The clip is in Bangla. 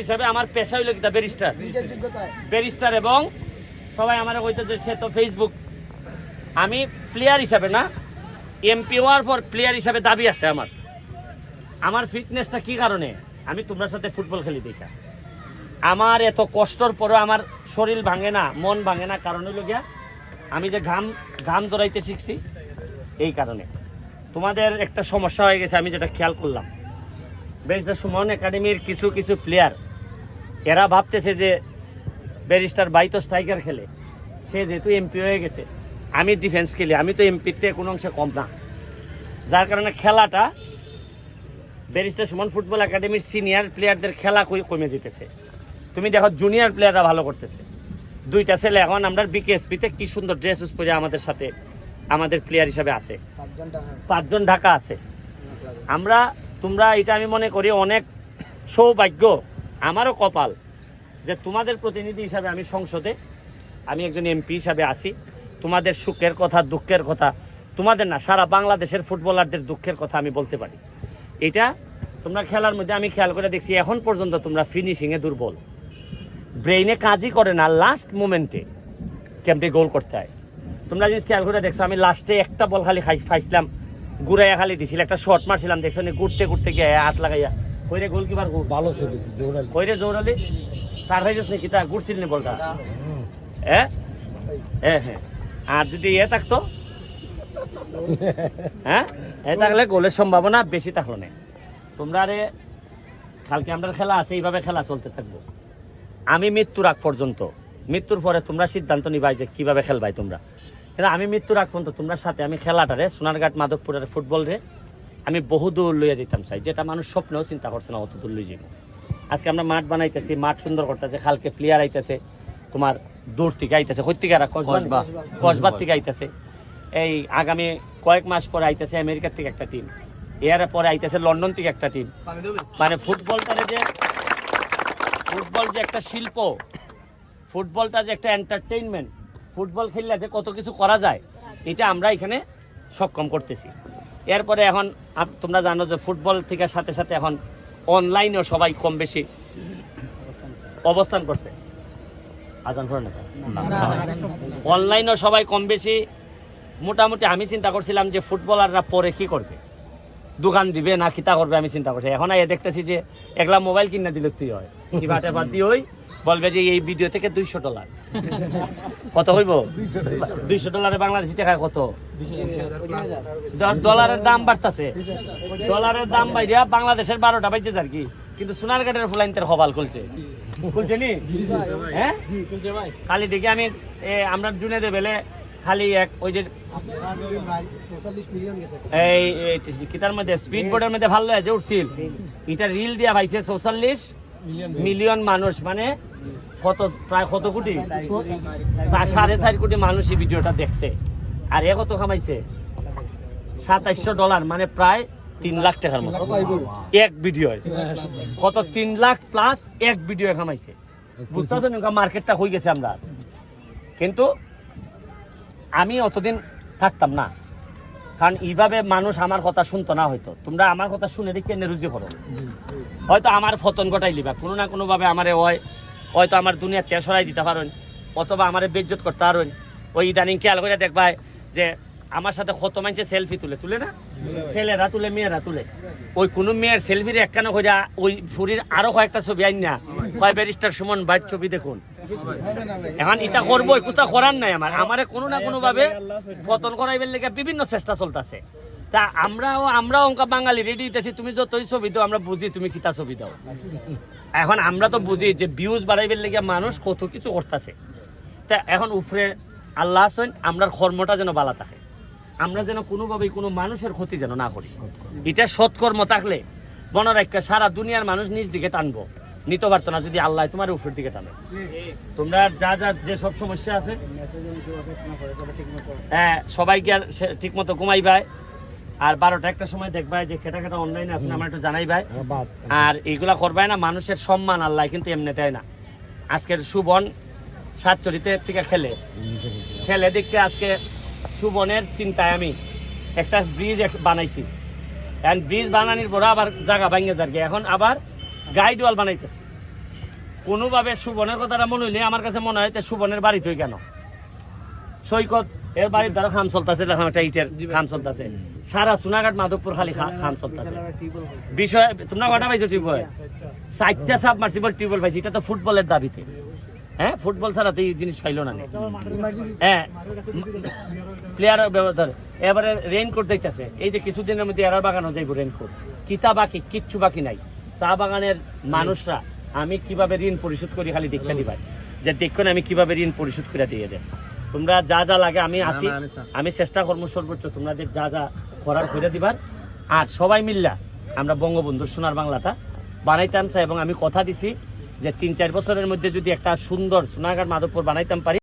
হিসাবে আমার পেশা হইল কিতা ব্যারিস্টার ব্যারিস্টার এবং সবাই আমার কইতেছে সে তো ফেসবুক। আমি প্লেয়ার হিসাবে না, এমপি হওয়ার পর প্লেয়ার হিসাবে দাবি আছে আমার। আমার ফিটনেসটা কি কারণে? আমি তোমার সাথে ফুটবল খেলি দেখা আমার এত কষ্টর পরে আমার শরীর ভাঙে না, মন ভাঙে না। কারণ হইল গিয়া আমি যে ঘাম জড়াইতে শিখছি, এই কারণে। তোমাদের একটা সমস্যা হয়ে গেছে, আমি যেটা খেয়াল করলাম, ব্যারিস্টার সুমন একাডেমির কিছু কিছু প্লেয়ার এরা ভাবতেছে যে ব্যারিস্টার বাই তো স্ট্রাইকার খেলে, সে যেহেতু এমপি হয়ে গেছে, আমি ডিফেন্স খেলি, আমি তো এমপিতে কোনো অংশে কম না। যার কারণে খেলাটা ব্যারিস্টার সুমন ফুটবল একাডেমির সিনিয়র প্লেয়ারদের খেলা কমে যেতেছে। তুমি দেখো জুনিয়র প্লেয়াররা ভালো করতেছে। দুইটা ছেলে এখন আমরা বিকেএসপিতে কি সুন্দর ড্রেস ইউজ করে আমাদের সাথে আমাদের প্লেয়ার হিসাবে আছে, 5জন ঢাকা আছে। আমরা তোমরা এটা আমি মনে করি অনেক সৌভাগ্য, আমারও কপাল যে তোমাদের প্রতিনিধি হিসাবে আমি সংসদে, আমি একজন এমপি হিসাবে আছি। তোমাদের সুখের কথা, দুঃখের কথা, তোমাদের না সারা বাংলাদেশের ফুটবলারদের দুঃখের কথা আমি বলতে পারি। এটা তোমরা খেলার মধ্যে আমি খেয়াল করে দেখছি, এখন পর্যন্ত তোমরা ফিনিশিংয়ে দুর্বল, ব্রেইনে কাজই করে না, লাস্ট মোমেন্টে কেমটি গোল করতে হয়। তোমরা জিনিস খেয়াল করে দেখছো, আমি লাস্টে একটা বল খালি খাইছিলাম, ঘুরাইয়া খালি দিছিল, একটা শর্ট মারছিলাম, দেখছো ঘুরতে ঘুরতে গিয়ে হাত লাগাইয়া কইরে গোলকিপার ভালো কইরে জোরালি তার হয়ে গেছে নাকি তা ঘুরছিল নি বলটা। হ্যাঁ হ্যাঁ হ্যাঁ, আর যদি এ থাকতো, হ্যাঁ এ থাকলে গোলের সম্ভাবনা বেশি থাকলো না। তোমরা আরে কালকে আমরা খেলা আছে, এইভাবে খেলা চলতে থাকবো আমি মৃত্যুর আগ পর্যন্ত। মৃত্যুর পরে তোমরা সিদ্ধান্ত নিবাই যে কিভাবে খেলবাই তোমরা, কিন্তু আমি মৃত্যুর আগ পর্যন্ত তোমরা সাথে আমি খেলাটারে সোনারঘাট মাধবপুরের ফুটবল রে আমি বহু দূর লইয়া যেতাম চাই, যেটা মানুষ স্বপ্নেও চিন্তা করছে না অত দূর লই যাব। আজকে আমরা মাঠ বানাইতেছি, মাঠ সুন্দর করতেছে, কালকে প্লেয়ার আইতেছে তোমার দূর থেকে আইতেছে, কইতিকারা কসবার থেকে আইতেছে, এই আগামী কয়েক মাস পরে আইতেছে আমেরিকার থেকে একটা টিম, এর পরে আইতেছে লন্ডন থেকে একটা টিম। মানে ফুটবলটারে যে ফুটবল যে একটা শিল্প, ফুটবলটা যে একটা এন্টারটেইনমেন্ট, ফুটবল খেললে যে কত কিছু করা যায়, এটা আমরা এখানে সক্ষম করতেছি। এরপরে এখন তোমরা জানো যে ফুটবল থেকে সাথে সাথে এখন অনলাইনেও সবাই কম বেশি অবস্থান করছে। আজান করে না, অনলাইনেও সবাই কম বেশি মোটামুটি। আমি চিন্তা করছিলাম যে ফুটবলাররা পরে কি করবে, দোকান দিবে না কিতা করবে, আমি চিন্তা করছি। এখন এ দেখতেছি যে একলা মোবাইল কিনা দিলে তুই হয় কি বাটে বাদ দিয়ে ওই বলবে যে এই ভিডিও থেকে $200 কত হইব, $200 বাংলাদেশি টাকায় কত, ডলারের দাম বাড়তেছে, ডলারের দাম বাইরা বাংলাদেশের 12টা বাজছে আর কি। কিন্তু সোনারঘাটের ফুলাইনদের হবাল খুলছে নি, হ্যাঁ খালি দেখি আমি আমরা জুনে দেবেলে খালি এক ওই যে এই কিতার মধ্যে স্পিড বোর্ডের মধ্যে ভালো যে উঠছিল, এটা রিল দিয়া ভাইছে 44 মিলিয়ন মানুষ, মানে কত প্রায় কত কোটি, 4.5 কোটি মানুষ এই ভিডিওটা দেখছে। আর এ কত কামাইছে, $2700, মানে প্রায় 3 লাখ টাকার মতো এক ভিডিও। কত 3 লাখ প্লাস এক ভিডিও কামাইছে, বুঝতেছো না মার্কেটটা হয়ে গেছে আমরা। কিন্তু আমি অতদিন থাকতাম না, কারণ এইভাবে মানুষ আমার কথা শুনতো না। হয়তো তোমরা আমার কথা শুনে দেখে রুজি করো, হয়তো আমার ফতন ঘটাই লিবা কোনো না কোনো ভাবে, আমারে হয়তো আমার দুনিয়ার তেল সরাই দিতে পারেন, অথবা আমারে বেজ্জত করতে পারেন। ওই ইদানিং খেয়াল করে দেখবাই যে আমার সাথে কত মানুষে সেলফি তুলে না, ছেলেরা তুলে মেয়েরা তুলে, ওই কোনো মেয়ের সেলফির একখানা করে ওই ফুরির আরো কয়েকটা ছবি আইন না কয় ব্যারিস্টার সুমন বাইর ছবি দেখুন। এখন এটা করবো, কোথা করার নাই, আমারে কোনো না কোনো ভাবে পতন করাইবার লেগে বিভিন্ন চেষ্টা চলতেছে। তা আমরাও অঙ্কা বাঙালি রেডি হইতেছি, তুমি যতই ছবি দাও আমরা বুঝি তুমি কিতা ছবি দাও। এখন আমরা তো বুঝি যে ভিউজ বাড়াইবার লেগে মানুষ কত কিছু করতেছে। তা এখন উপরে আল্লাহ আছেন, আমরার কর্মটা যেন বালা থাকে, আমরা যেন কোনোভাবেই কোনো মানুষের ক্ষতি যেন না করি। এটা সৎকর্ম থাকলে মনে রাখা সারা দুনিয়ার মানুষ নিজ দিকে টানবো, নিতে পারতো না যদি আল্লাহ তোমার উপর দিকে টানে। তোমরা যা যে সব সমস্যা আছে, হ্যাঁ সবাইকে ঠিক মতো ঘুমাইবাই, আর 12টা একটা সময় দেখবাই যে খেটা অনলাইনে আছে আমার একটু জানাইবাই। আর এইগুলা করবাই না, মানুষের সম্মান আল্লাহ কিন্তু এমনি দেয় না। আজকের সুবন সাতচরিতে থেকে খেলে দেখতে আজকে সুবনের চিন্তায় আমি একটা ব্রিজ বানাইছি, ব্রিজ বানানোর পরে আবার জায়গা ভাঙে যার, এখন আবার গাইড ওয়াল বানাইতেছে। কোনোভাবে সুবনের কথাটা মনে হইলে আমার কাছে মনে হয় যে সুবনের বাড়িতে কেন সৈকত এর বাড়ির দ্বারা খাম চলতেছে, একটা ইটের খাম চলতেছে, সারা সোনাঘাট মাধবপুর খালি খাম চলতেছে। বিষয় তোমরা কটা পাইছো টিউবওয়েল? 4টা সাবমার্সিবল টিউবওয়েল পাইছি, এটা তো ফুটবলের দাবিতে। হ্যাঁ, ফুটবল ছাড়া তো এই জিনিস পাইলো না। হ্যাঁ, প্লেয়ার ব্যবহার। এবারে রেইনকোট দিতেছে, এই যে কিছুদিনের মধ্যে এরার বাগানও যাইব রেইনকোট। কিতা বাকি, কিচ্ছু বাকি নাই। চা বাগানের মানুষরা আমি কিভাবে ঋণ পরিশোধ করি খালি দেখতে দিবাই, যে দেখুন আমি কিভাবে ঋণ পরিশোধ করে দিয়ে দেন। তোমরা যা যা লাগে আমি আসি, আমি চেষ্টা করবো সর্বোচ্চ তোমাদের যা যা করার করে দিবার। আর সবাই মিল্লা আমরা বঙ্গবন্ধুর সোনার বাংলাটা বানাইতাম চাই, এবং আমি কথা দিছি যে 3-4 বছরের মধ্যে যদি একটা সুন্দর সোনাঘাট মাধবপুর বানাইতাম পারি।